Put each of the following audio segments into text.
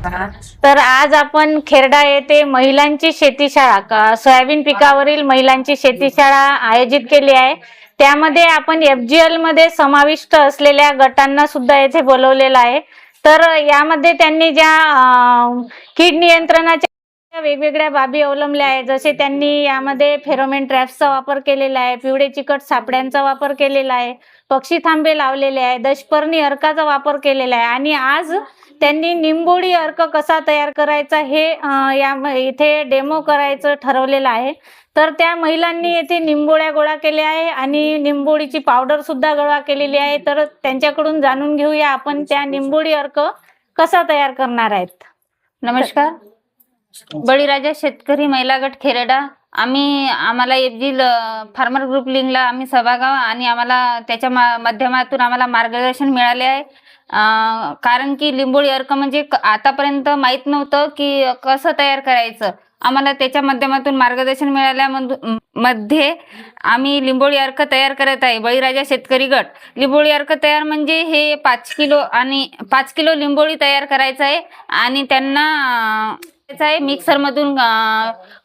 तर आज आपण खेरडा येथे महिलांची शेतीशाळा सोयाबीन पिकावरील महिलांची शेतीशाळा आयोजित केली आहे। त्यामध्ये आपण FGL मध्ये समाविष्ट असलेल्या गटांना सुद्धा येथे बोलवलेलं आहे। तर यामध्ये त्यांनी ज्या कीड नियंत्रणाच्या वेगवेगळ्या बाबी अवलंबल्या आहेत, जसे त्यांनी यामध्ये फेरोमेन ट्रॅप्सचा वापर केलेला आहे, पिवळे चिकट सापड्यांचा वापर केलेला आहे, पक्षी थांबे लावलेले आहे, दशपर्णी अर्काचा वापर केलेला आहे आणि आज त्यांनी निंबोळी अर्क कसा तयार करायचा हे इथे डेमो करायचं ठरवलेलं आहे। तर त्या महिलांनी येथे निंबोळ्या गोळा केल्या आहे आणि निंबोळीची पावडर सुद्धा गोळा केलेली आहे। तर त्यांच्याकडून जाणून घेऊया आपण त्या निंबोळी अर्क कसा तयार करणार आहेत। नमस्कार, बळीराजा शेतकरी महिला गट खेरडा। आम्हाला FGL फार्मर ग्रुप लिंकला आम्ही सभागाव आणि आम्हाला त्याच्या माध्यमातून आम्हाला मार्गदर्शन मिळाले आहे। कारण की लिंबोळी अर्क म्हणजे आतापर्यंत माहित नव्हतं की कसं तयार करायचं। आम्हाला त्याच्या माध्यमातून मार्गदर्शन मिळाल्यामध्ये आम्ही लिंबोळी अर्क तयार करत आहे। बळीराजा शेतकरी गट लिंबोळी अर्क तयार म्हणजे हे 5 किलो लिंबोळी तयार करायचं आहे आणि त्यांना मिक्सर मधून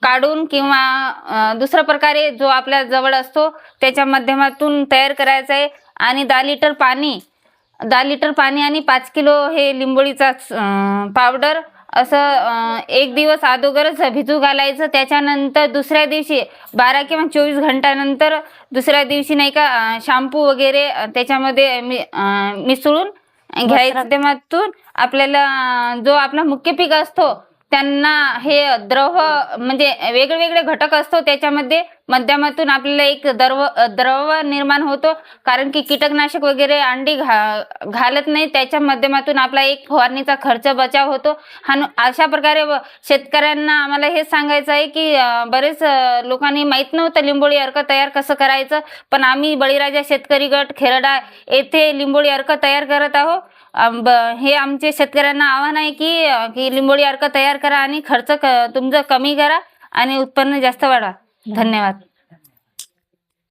काढून किंवा दुसऱ्या प्रकारे जो आपल्या जवळ असतो त्याच्या माध्यमातून तयार करायचं आहे। आणि 10 लिटर पाणी आणि 5 किलो हे लिंबोळीचा पावडर असं एक दिवस अगोदरच भिजू घालायचं। त्याच्यानंतर दुसऱ्या दिवशी 12 किंवा 24 घंट्यानंतर दुसऱ्या दिवशी नाही का शॅम्पू वगैरे त्याच्यामध्ये मिसळून घ्यायचं। माध्यमातून आपल्याला जो आपला मुख्य पीक असतो त्यांना हे द्रव म्हणजे वेगवेगळे घटक असतो त्याच्यामध्ये माध्यमातून आपल्याला एक द्रव निर्माण होतो। कारण की कीटकनाशक वगैरे अंडी घालत नाही, त्याच्या माध्यमातून आपला एक फवारणीचा खर्च बचाव होतो। अशा प्रकारे शेतकऱ्यांना आम्हाला हे सांगायचं आहे की बरेच लोकांनी माहित नव्हतं लिंबोळी अर्क तयार कसं करायचं, पण आम्ही बळीराजा शेतकरी गट खेरडा येथे लिंबोळी अर्क तयार करत आहोत। हे आमचे शेतकऱ्यांना आव्हान आहे की लिंबोळी अर्क तयार करा आणि खर्च तुमचा कमी करा आणि उत्पन्न जास्त वाढवा। धन्यवाद।